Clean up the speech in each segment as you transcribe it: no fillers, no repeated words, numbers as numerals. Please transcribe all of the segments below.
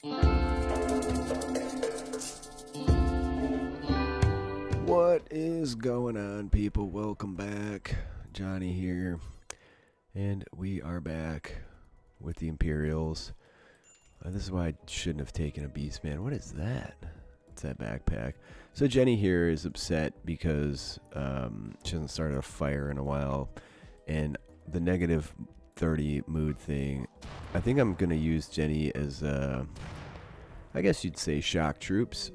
What is going on, people? Welcome back. Johnny here. And we are back with the Imperials. This is why I shouldn't have taken a beast, man. What is that? It's that backpack. So Jenny here is upset because she hasn't started a fire in a while. And the negative 30 mood thing, I think I'm going to use Jenny as, I guess you'd say, shock troops.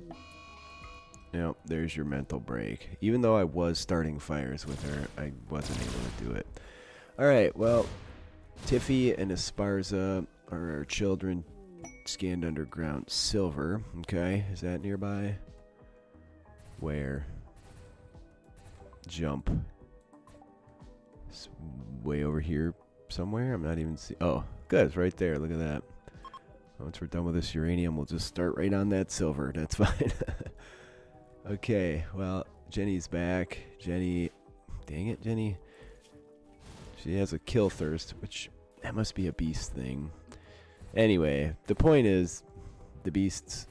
Yep, there's your mental break. Even though I was starting fires with her, I wasn't able to do it. Alright, well, Tiffy and Esparza are our children. Scanned underground silver. Okay, is that nearby? Where? Jump. It's way over here somewhere. I'm not even seeing. Oh, good. It's right there. Look at that. Once we're done with this uranium, we'll just start right on that silver. That's fine. Okay, well, Jenny's back. Jenny, dang it, Jenny. She has a kill thirst, which that must be a beast thing. Anyway, the point is, the beasts,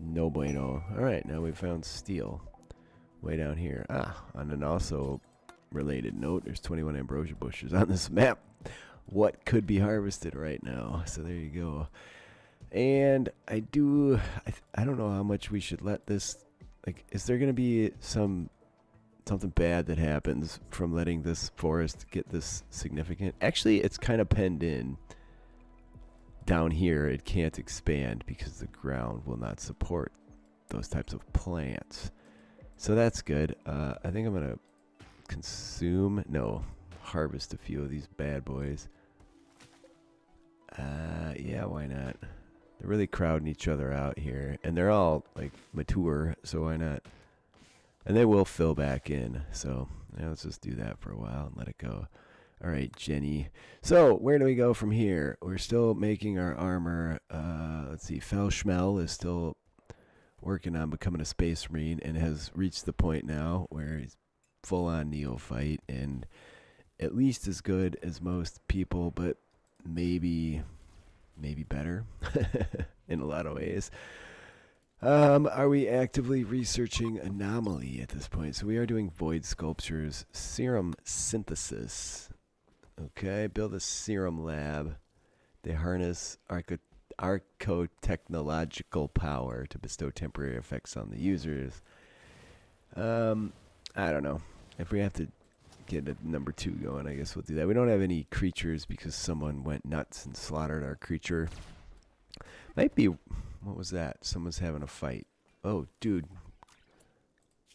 no bueno. Alright, now we've found steel. Way down here. Ah, on an also related note, there's 21 ambrosia bushes on this map. What could be harvested right now? So there you go. And I don't know how much we should let this... Like, is there going to be something bad that happens from letting this forest get this significant? Actually, it's kind of penned in. Down here, it can't expand because the ground will not support those types of plants. So that's good. I think I'm going to harvest a few of these bad boys. Yeah, why not? They're really crowding each other out here. And they're all, like, mature, so why not? And they will fill back in. So, yeah, let's just do that for a while and let it go. Alright, Jenny. So, where do we go from here? We're still making our armor. Let's see, Felschmel is still working on becoming a space marine and has reached the point now where he's full-on neophyte and at least as good as most people, but maybe better in a lot of ways. Are we actively researching Anomaly at this point? So we are doing void sculptures, serum synthesis. Okay, build a serum lab. They harness archotechnological power to bestow temporary effects on the users. I don't know. If we have to get a number 2 going, I guess we'll do that. We don't have any creatures because someone went nuts and slaughtered our creature. Might be... What was that? Someone's having a fight. Oh, dude.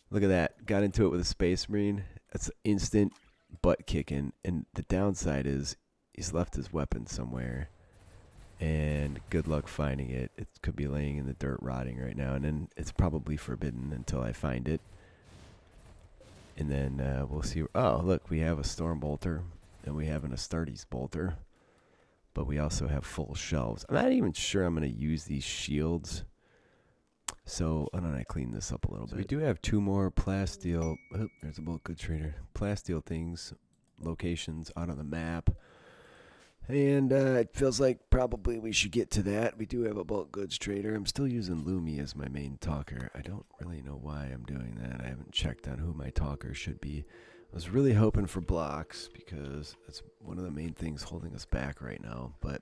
Look at that. Got into it with a space marine. That's instant butt kicking. And the downside is he's left his weapon somewhere. And good luck finding it. It could be laying in the dirt rotting right now. And then it's probably forbidden until I find it. And then we'll see. Oh, look. We have a Storm Bolter. And we have an Astartes Bolter. But we also have full shelves. I'm not even sure I'm going to use these shields. So, why don't I clean this up a little bit? We do have 2 more plasteel. Oh, there's a bulk goods trader. Plasteel things, locations out on the map. And it feels like probably we should get to that. We do have a bulk goods trader. I'm still using Lumi as my main talker. I don't really know why I'm doing that. I haven't checked on who my talker should be. I was really hoping for blocks because that's one of the main things holding us back right now. But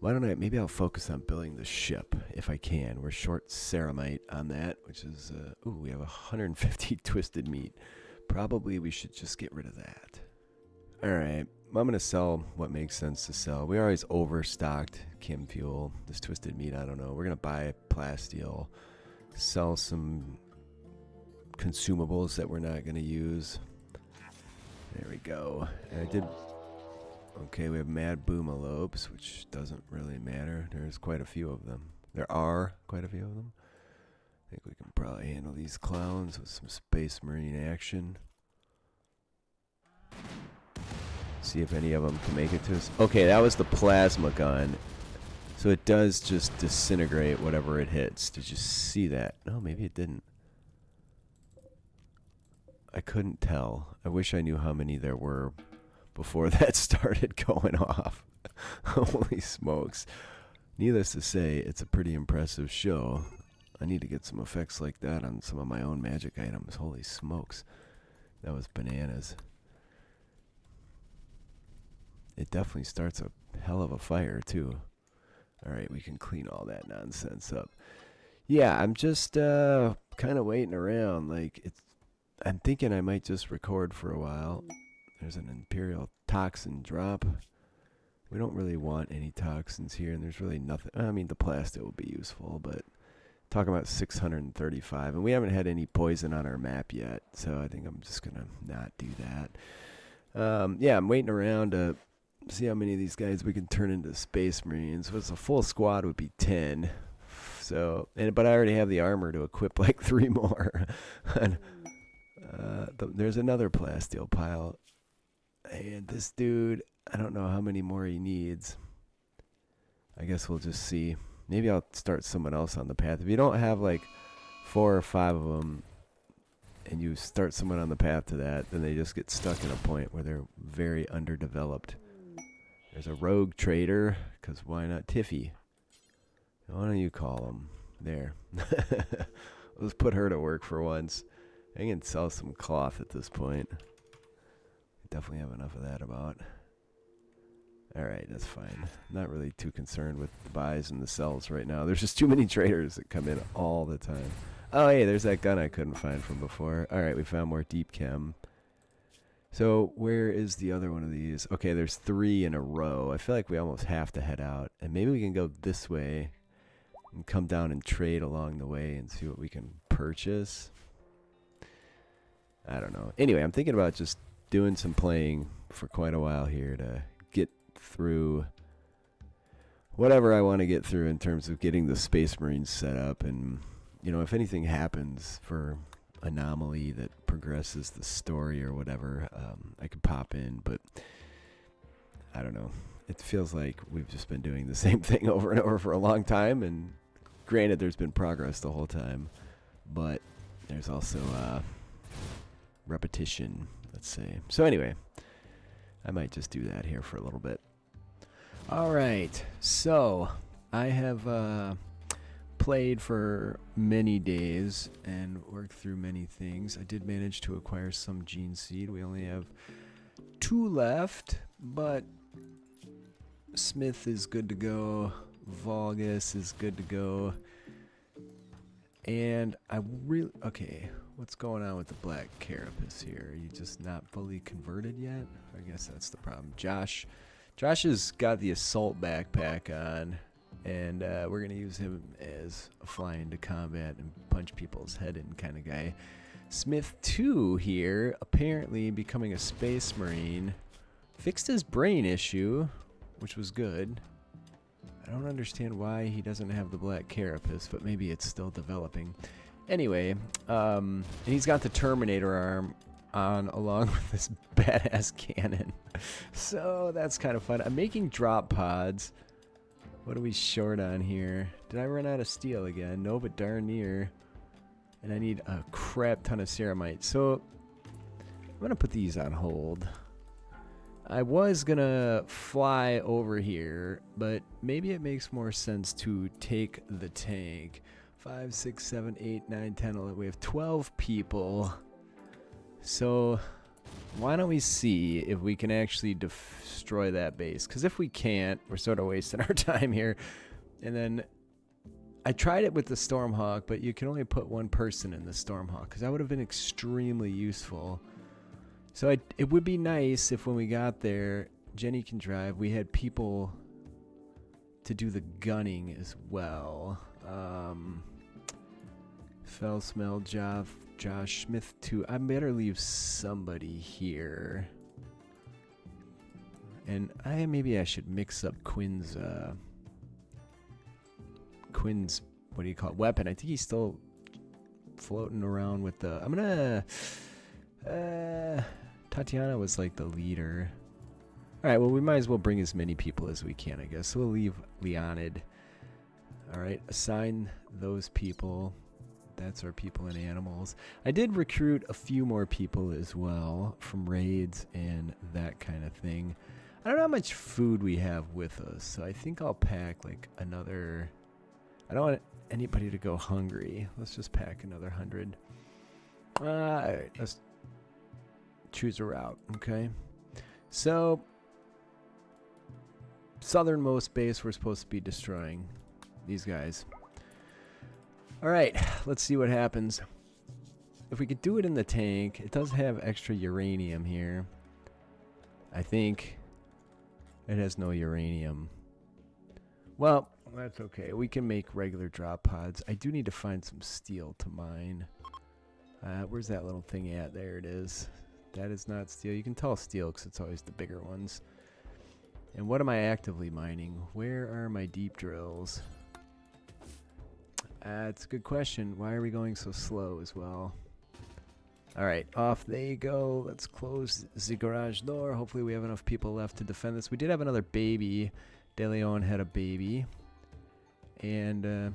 why don't maybe I'll focus on building the ship if I can. We're short ceramite on that, which is, we have 150 twisted meat. Probably we should just get rid of that. Alright, I'm going to sell what makes sense to sell. We always overstocked chem fuel. This twisted meat, I don't know. We're going to buy plasteel, sell some consumables that we're not going to use. There we go. And I did... Okay, we have mad boomalopes, which doesn't really matter. There's quite a few of them. There are quite a few of them. I think we can probably handle these clowns with some space marine action. See if any of them can make it to us. Okay, that was the plasma gun. So it does just disintegrate whatever it hits. Did you see that? No, maybe it didn't. I couldn't tell. I wish I knew how many there were before that started going off. Holy smokes. Needless to say, it's a pretty impressive show. I need to get some effects like that on some of my own magic items. Holy smokes. That was bananas. It definitely starts a hell of a fire, too. Alright, we can clean all that nonsense up. Yeah, I'm just kind of waiting around. Like, I'm thinking I might just record for a while. There's an Imperial toxin drop. We don't really want any toxins here, and there's really nothing. I mean, the plastic will be useful, but talking about 635, and we haven't had any poison on our map yet, so I think I'm just going to not do that. Yeah, I'm waiting around to see how many of these guys we can turn into Space Marines. So a full squad would be 10. So, but I already have the armor to equip like 3 more. And, there's another plasteel pile. And this dude, I don't know how many more he needs. I guess we'll just see. Maybe I'll start someone else on the path. If you don't have like 4 or 5 of them, and you start someone on the path to that, then they just get stuck in a point where they're very underdeveloped. There's a rogue trader, because why not Tiffy? Why don't you call him? There. Let's put her to work for once. I can sell some cloth at this point. Definitely have enough of that about. Alright, that's fine. Not really too concerned with the buys and the sells right now. There's just too many traders that come in all the time. Oh, hey, there's that gun I couldn't find from before. Alright, we found more deep chem. So, where is the other one of these? Okay, there's 3 in a row. I feel like we almost have to head out. And maybe we can go this way and come down and trade along the way and see what we can purchase. I don't know. Anyway, I'm thinking about just doing some playing for quite a while here to get through whatever I want to get through in terms of getting the Space Marines set up. And, you know, if anything happens for Anomaly that progresses the story or whatever, I could pop in, but I don't know. It feels like we've just been doing the same thing over and over for a long time, and granted there's been progress the whole time, but there's also repetition, let's say. So anyway, I might just do that here for a little bit. Alright, so I have played for many days and worked through many things. I did manage to acquire some gene seed. We only have 2 left, but Smith is good to go. Vulgus is good to go. And I really... Okay, what's going on with the black carapace here? Are you just not fully converted yet? I guess that's the problem. Josh has got the assault backpack on, and we're going to use him as a fly into combat and punch people's head in kind of guy. Smith 2 here, apparently becoming a Space Marine, fixed his brain issue, which was good. I don't understand why he doesn't have the black carapace, but maybe it's still developing. Anyway, he's got the Terminator arm on along with this badass cannon. So that's kind of fun. I'm making drop pods. What are we short on here? Did I run out of steel again? No, but darn near. And I need a crap ton of ceramite. So I'm going to put these on hold. I was going to fly over here, but maybe it makes more sense to take the tank. 5, 6, 7, 8, 9, 10, 11. We have 12 people. So why don't we see if we can actually destroy that base? Because if we can't, we're sort of wasting our time here. And then I tried it with the Stormhawk, but you can only put 1 person in the Stormhawk, because that would have been extremely useful. So it would be nice if when we got there, Jenny can drive. We had people to do the gunning as well. Fell Smell, Josh Smith 2. I better leave somebody here. And maybe I should mix up Quinn's what do you call it, weapon. I think he's still floating around with the... I'm gonna... Tatiana was like the leader. Alright, well we might as well bring as many people as we can, I guess. So we'll leave Leonid. Alright, assign those people. That's our people and animals. I did recruit a few more people as well from raids and that kind of thing. I don't know how much food we have with us, so I think I'll pack like another. I don't want anybody to go hungry. Let's just pack another 100. Alright, let's choose a route, okay? So, southernmost base we're supposed to be destroying. These guys. Alright, let's see what happens. If we could do it in the tank, it does have extra uranium here. I think it has no uranium. Well, that's okay. We can make regular drop pods. I do need to find some steel to mine. Where's that little thing at? There it is. That is not steel. You can tell steel because it's always the bigger ones. And what am I actively mining? Where are my deep drills? It's a good question. Why are we going so slow as well? Alright, off they go. Let's close the garage door. Hopefully we have enough people left to defend this. We did have another baby. De Leon had a baby. And,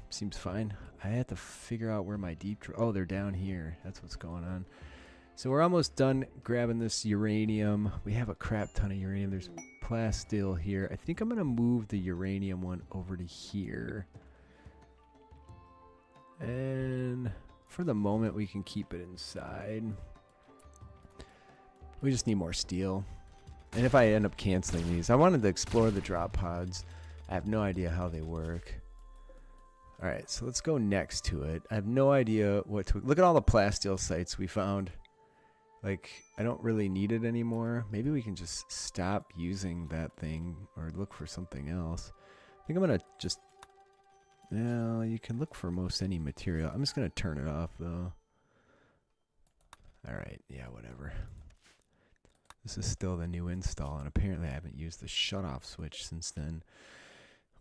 seems fine. I had to figure out where my deep drill... Oh, they're down here. That's what's going on. So we're almost done grabbing this uranium. We have a crap ton of uranium. There's plasteel here. I think I'm going to move the uranium one over to here. And for the moment, we can keep it inside. We just need more steel. And if I end up canceling these, I wanted to explore the drop pods. I have no idea how they work. Alright, so let's go next to it. I have no idea what to... Look at all the plasteel sites we found. Like, I don't really need it anymore. Maybe we can just stop using that thing or look for something else. I think I'm going to just... Well, you can look for most any material. I'm just going to turn it off, though. Alright, yeah, whatever. This is still the new install, and apparently I haven't used the shut-off switch since then.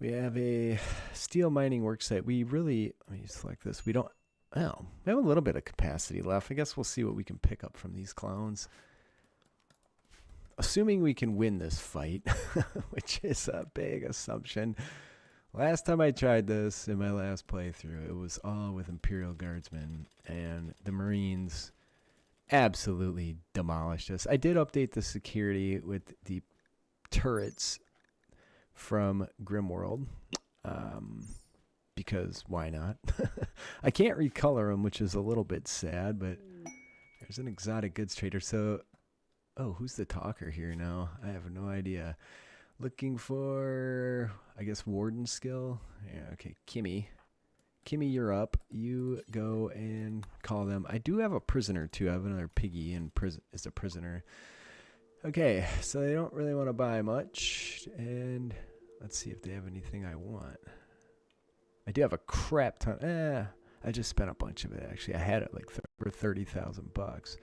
We have a steel mining worksite. We really... Let me select this. We don't... Oh, we have a little bit of capacity left. I guess we'll see what we can pick up from these clowns. Assuming we can win this fight, which is a big assumption. Last time I tried this in my last playthrough, it was all with Imperial Guardsmen, and the Marines absolutely demolished us. I did update the security with the turrets from RimWorld, because why not? I can't recolor them, which is a little bit sad, but there's an exotic goods trader. So, oh, who's the talker here now? I have no idea. Looking for, I guess, warden skill. Yeah, okay, Kimmy. Kimmy, you're up. You go and call them. I do have a prisoner, too. I have another piggy in prison as a prisoner. Okay, so they don't really want to buy much. And let's see if they have anything I want. I do have a crap ton. I just spent a bunch of it, actually. I had it like for 30,000 bucks.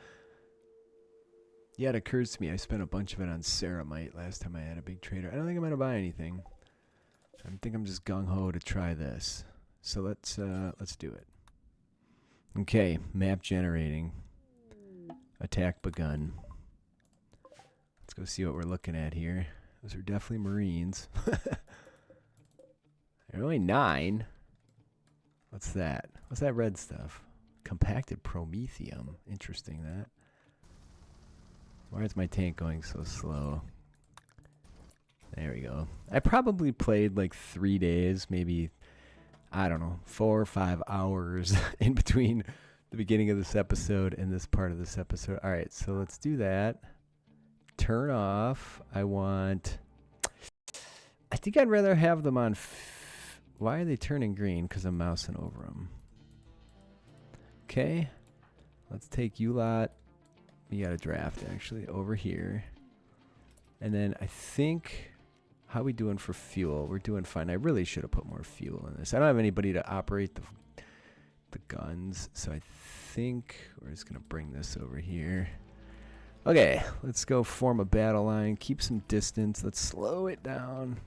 Yeah, it occurs to me I spent a bunch of it on ceramite last time I had a big trader. I don't think I'm going to buy anything. I think I'm just gung-ho to try this. So let's do it. Okay, map generating. Attack begun. Let's go see what we're looking at here. Those are definitely Marines. There are only 9. What's that? What's that red stuff? Compacted promethium. Interesting, that. Why is my tank going so slow? There we go. I probably played like 3 days, maybe, I don't know, 4 or 5 hours in between the beginning of this episode and this part of this episode. All right, so let's do that. Turn off. I think I'd rather have them on... Why are they turning green? Because I'm mousing over them. Okay. Let's take you lot. We got a draft, actually, over here. And then I think... How are we doing for fuel? We're doing fine. I really should have put more fuel in this. I don't have anybody to operate the guns. So I think we're just going to bring this over here. Okay. Let's go form a battle line. Keep some distance. Let's slow it down.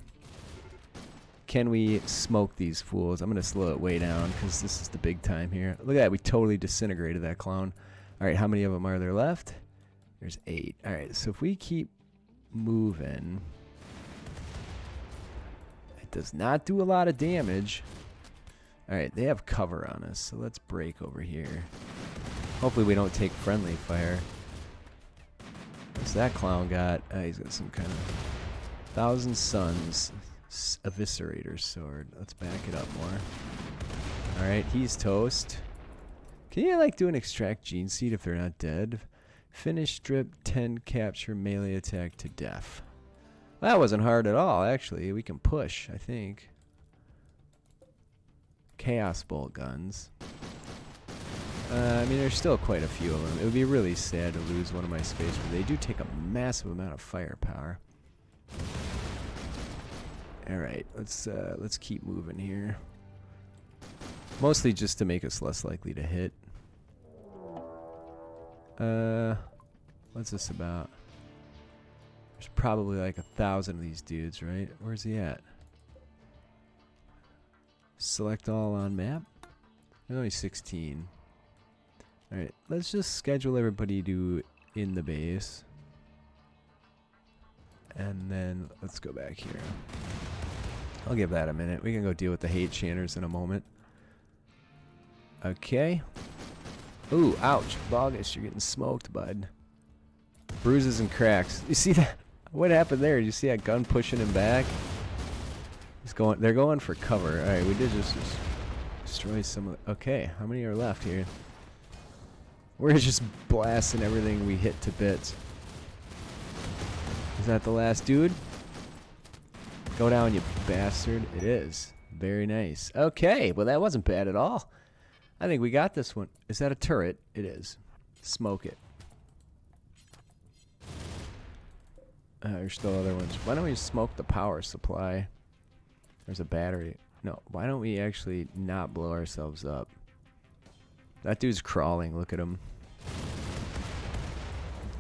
Can we smoke these fools? I'm going to slow it way down because this is the big time here. Look at that. We totally disintegrated that clown. All right. How many of them are there left? There's 8. All right. So if we keep moving... It does not do a lot of damage. All right. They have cover on us. So let's break over here. Hopefully we don't take friendly fire. What's that clown got? He's got some kind of 1,000 Suns Eviscerator sword. Let's back it up more. Alright, he's toast. Can you like do an extract gene seed if they're not dead? Finish strip 10 capture melee attack to death. That wasn't hard at all, actually. We can push, I think. Chaos bolt guns. I mean, there's still quite a few of them. It would be really sad to lose one of my space, but they do take a massive amount of firepower. All right, let's keep moving here. Mostly just to make us less likely to hit. What's this about? There's probably like 1,000 of these dudes, right? Where's he at? Select all on map. There's only 16. Alright, let's just schedule everybody to in the base. And then let's go back here. I'll give that a minute. We can go deal with the hate chanters in a moment. Okay. Ooh, ouch. Bogus, you're getting smoked, bud. Bruises and cracks. You see that? What happened there? Did you see that gun pushing him back? They're going for cover. Alright, we did just destroy some of the... Okay, how many are left here? We're just blasting everything we hit to bits. Is that the last dude? Go down, you bastard. It is. Very nice. Okay, well that wasn't bad at all. I think we got this one. Is that a turret? It is. Smoke it. There's still other ones. Why don't we smoke the power supply? There's a battery. No, why don't we actually not blow ourselves up? That dude's crawling. Look at him.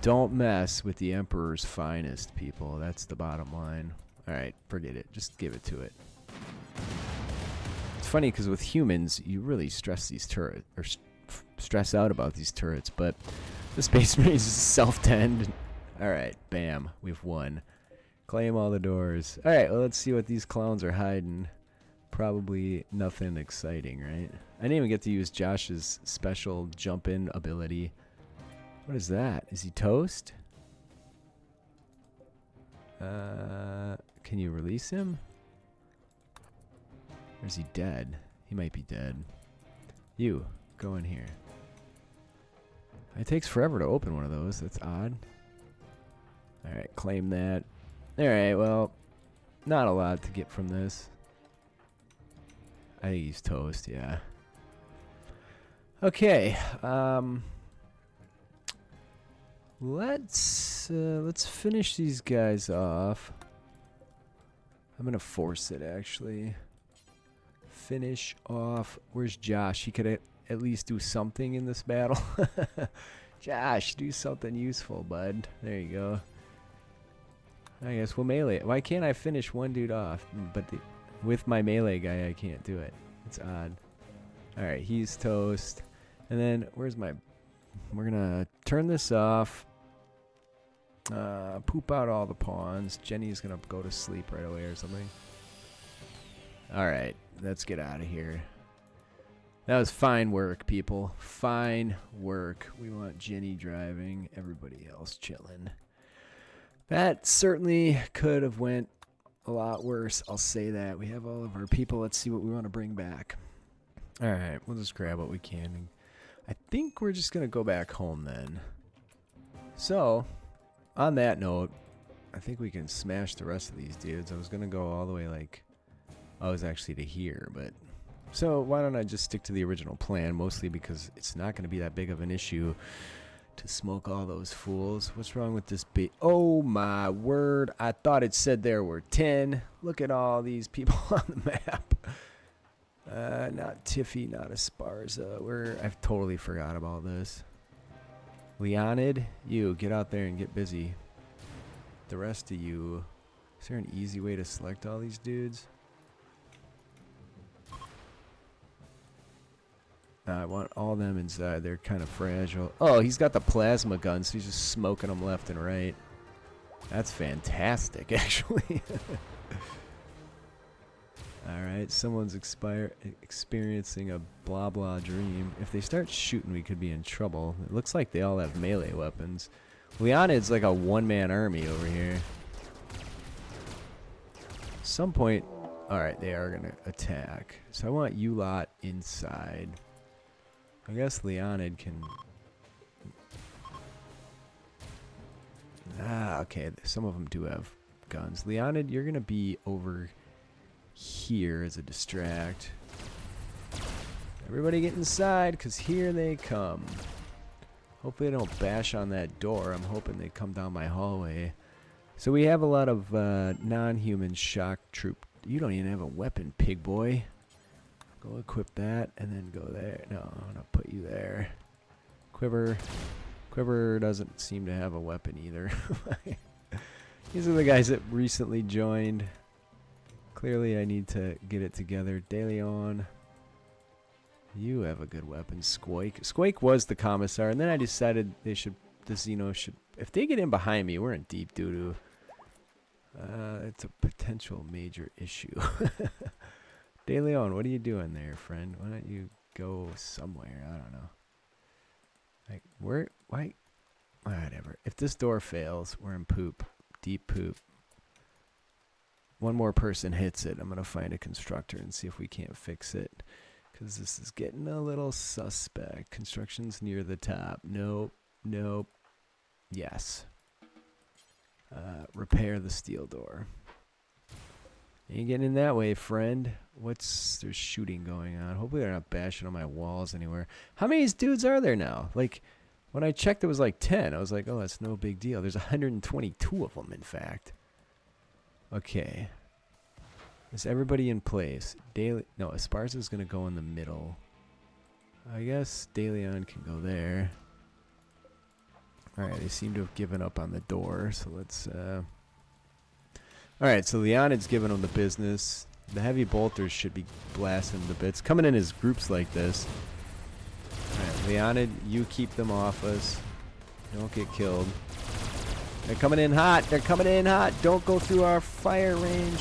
Don't mess with the Emperor's finest, people. That's the bottom line. Alright, forget it. Just give it to it. It's funny because with humans, you really stress these turrets, or stress out about these turrets, but the Space Marines is self-tend. Alright, bam. We've won. Claim all the doors. Alright, well, let's see what these clowns are hiding. Probably nothing exciting, right? I didn't even get to use Josh's special jump-in ability. What is that? Is he toast? Can you release him? Or is he dead? He might be dead. You, go in here. It takes forever to open one of those. That's odd. Alright, claim that. Alright, well, not a lot to get from this. I think he's toast, yeah. Okay, let's finish these guys off. I'm gonna force it, actually. Finish off. Where's Josh? He could at least do something in this battle. Josh, do something useful, bud. There you go. I guess we'll melee it. Why can't I finish one dude off? But with my melee guy, I can't do it. It's odd. Alright, he's toast. And then, where's my... We're gonna turn this off. Poop out all the pawns. Jenny's gonna go to sleep right away or something. Alright, let's get out of here. That was fine work, people. Fine work. We want Jenny driving, everybody else chilling. That certainly could have went a lot worse. I'll say that. We have all of our people. Let's see what we want to bring back. Alright, we'll just grab what we can. I think we're just going to go back home then. So, on that note, I think we can smash the rest of these dudes. I was going to go all the way like... I was actually to here, but... So, why don't I just stick to the original plan, mostly because it's not going to be that big of an issue to smoke all those fools. What's wrong with this bait? Oh my word, I thought it said there were 10. Look at all these people on the map. Not Tiffy, not Esparza. I've totally forgot about this. Leonid, you get out there and get busy. The rest of you, is there an easy way to select all these dudes? I want all them inside. They're kind of fragile. Oh, he's got the plasma gun, so he's just smoking them left and right. That's fantastic, actually. Alright, someone's experiencing a blah blah dream. If they start shooting, we could be in trouble. It looks like they all have melee weapons. Leonid's like a one-man army over here. Some point... Alright, they are going to attack. So I want you lot inside. I guess Leonid can... Ah, okay. Some of them do have guns. Leonid, you're going to be over here as a distract. Everybody get inside, because here they come. Hopefully they don't bash on that door. I'm hoping they come down my hallway. So we have a lot of non-human shock troop. You don't even have a weapon, pig boy. Go equip that, and then go there. No, I'm going to put you there. Quiver. Quiver doesn't seem to have a weapon either. These are the guys that recently joined. Clearly I need to get it together. De Leon. You have a good weapon. Squake. Squake was the Commissar, and then I decided they should... The xenos should... If they get in behind me, we're in deep doo-doo. It's a potential major issue. De Leon, what are you doing there, friend? Why don't you go somewhere? I don't know. Like, where? Why? Whatever. If this door fails, we're in poop. Deep poop. One more person hits it. I'm going to find a constructor and see if we can't fix it. Because this is getting a little suspect. Construction's near the top. Nope. Nope. Yes. Repair the steel door. Ain't getting in that way, friend. There's shooting going on. Hopefully they're not bashing on my walls anywhere. How many dudes are there now? Like, when I checked, it was like 10. I was like, oh, that's no big deal. There's 122 of them, in fact. Okay. Is everybody in place? No, Esparza's going to go in the middle. I guess De Leon can go there. Alright, they seem to have given up on the door, so let's... Alright, so Leonid's giving them the business. The heavy bolters should be blasting the bits. Coming in as groups like this. Alright, Leonid, you keep them off us. Don't get killed. They're coming in hot. They're coming in hot. Don't go through our fire range.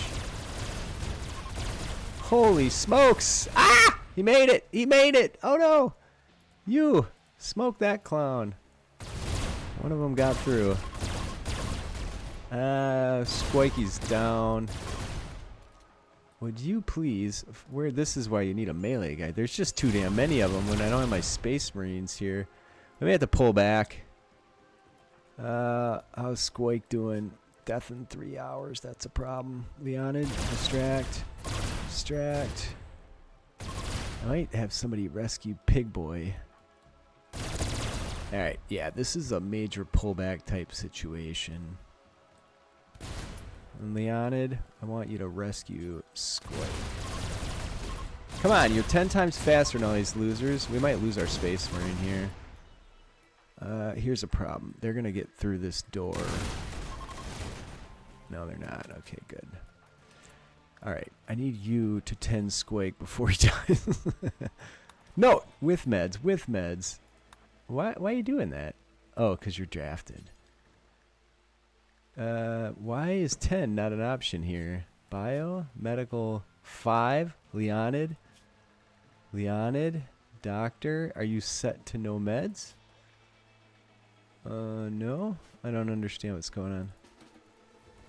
Holy smokes. Ah! He made it. He made it. Oh, no. You. Smoke that clown. One of them got through. Squikey's down. Would you please... This is why you need a melee guy. There's just too damn many of them when I don't have my Space Marines here. I may have to pull back. How's Squike doing? Death in 3 hours. That's a problem. Leonid, distract. Distract. I might have somebody rescue Pig Boy. Alright, yeah, this is a major pullback type situation. And Leonid, I want you to rescue Squike. Come on, you're 10 times faster than all these losers. We might lose our Space Marine here. Here's a problem. They're going to get through this door. No, they're not. Okay, good. Alright, I need you to tend Squake before he dies. No, with meds, with meds. Why are you doing that? Oh, because you're drafted. Why is 10 not an option here? Bio, medical 5, Leonid. Leonid, doctor, are you set to no meds? No, I don't understand what's going on.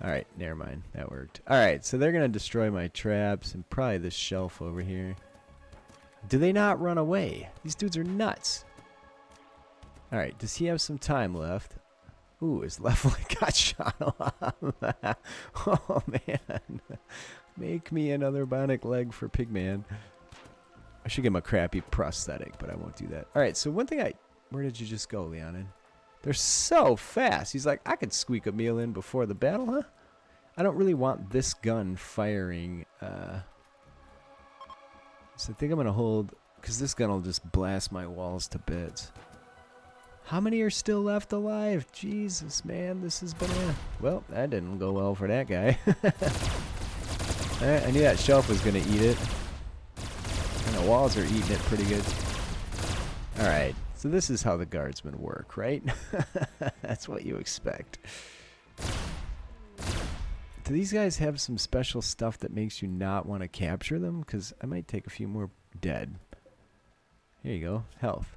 Alright, never mind, that worked. Alright, so they're gonna destroy my traps and probably this shelf over here. Do they not run away? These dudes are nuts. Alright, does he have some time left? Ooh, his left leg got shot off. Oh, man. Make me another bionic leg for Pigman. I should give him a crappy prosthetic, but I won't do that. Alright, so one thing Where did you just go, Leonid? They're so fast. He's like, I could squeak a meal in before the battle, huh? I don't really want this gun firing. So I think I'm going to hold... Because this gun will just blast my walls to bits. How many are still left alive? Jesus, man, this has been a... Well, that didn't go well for that guy. I knew that shelf was going to eat it. And the walls are eating it pretty good. Alright, so this is how the guardsmen work, right? That's what you expect. Do these guys have some special stuff that makes you not want to capture them? Because I might take a few more dead. Here you go. Health.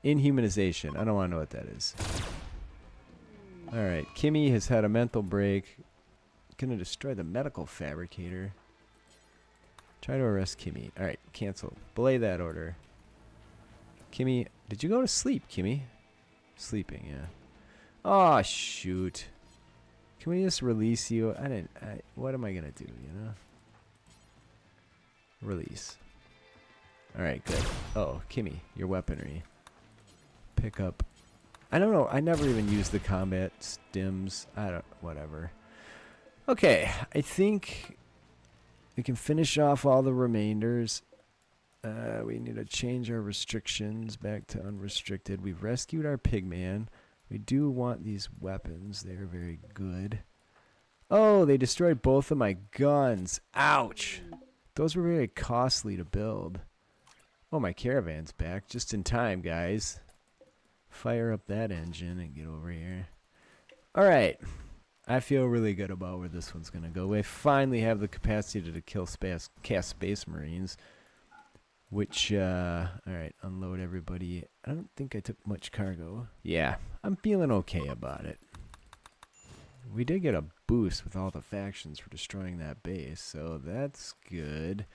Inhumanization. I don't want to know what that is. Alright, Kimmy has had a mental break. Gonna destroy the medical fabricator. Try to arrest Kimmy. Alright, cancel. Belay that order. Kimmy, did you go to sleep, Kimmy? Sleeping, yeah. Oh, shoot. Can we just release you? What am I gonna do, you know? Release. Alright, good. Oh, Kimmy, your weaponry. Pick up. I don't know. I never even used the combat stims. Whatever. Okay, I think we can finish off all the remainders. We need to change our restrictions back to unrestricted. We've rescued our pigman. We do want these weapons. They're very good. Oh, they destroyed both of my guns. Ouch. Those were very costly to build. Oh, my caravan's back. Just in time, guys. Fire up that engine and get over here. Alright. I feel really good about where this one's going to go. We finally have the capacity to kill cast space marines. Which, alright, unload everybody. I don't think I took much cargo. Yeah, I'm feeling okay about it. We did get a boost with all the factions for destroying that base, so that's good.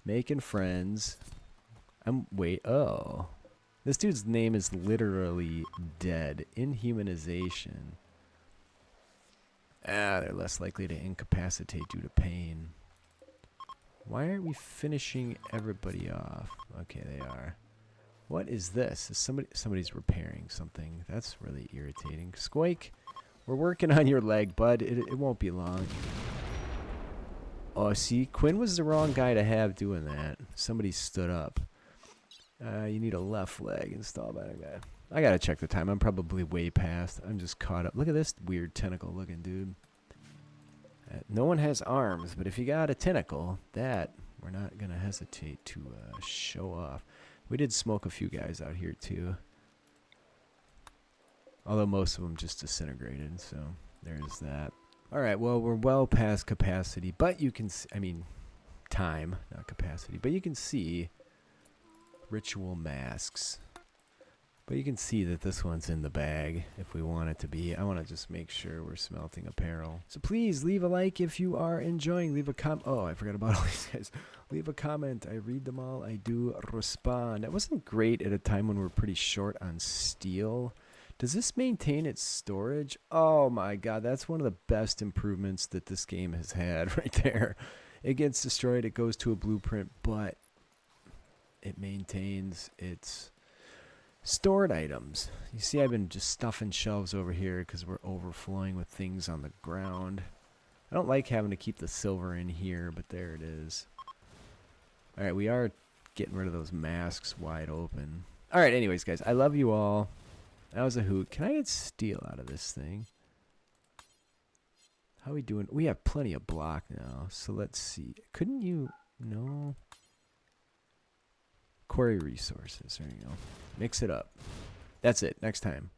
Making friends. Oh. This dude's name is literally dead. Inhumanization. They're less likely to incapacitate due to pain. Why aren't we finishing everybody off? Okay, they are. What is this? Is somebody's repairing something. That's really irritating. Squake, we're working on your leg, bud. It won't be long. Oh, see, Quinn was the wrong guy to have doing that. Somebody stood up. You need a left leg installed by a guy. I gotta check the time. I'm probably way past. I'm just caught up. Look at this weird tentacle looking dude. No one has arms, but if you got a tentacle, that we're not going to hesitate to show off. We did smoke a few guys out here, too. Although most of them just disintegrated, so there's that. Alright, well, we're well past capacity, but you can I mean, time, not capacity. But you can see ritual masks. But you can see that this one's in the bag if we want it to be. I want to just make sure we're smelting apparel. So please leave a like if you are enjoying. Leave a comment. Oh, I forgot about all these guys. Leave a comment. I read them all. I do respond. That wasn't great at a time when we're pretty short on steel. Does this maintain its storage? Oh my god, that's one of the best improvements that this game has had right there. It gets destroyed, it goes to a blueprint, but it maintains its stored items. You see, I've been just stuffing shelves over here because we're overflowing with things on the ground. I don't like having to keep the silver in here, but there it is. Alright, we are getting rid of those masks wide open. Alright, anyways, guys, I love you all. That was a hoot. Can I get steel out of this thing? How are we doing? We have plenty of block now, so let's see. Couldn't you... No... Quarry resources. There you go. Mix it up. That's it. Next time.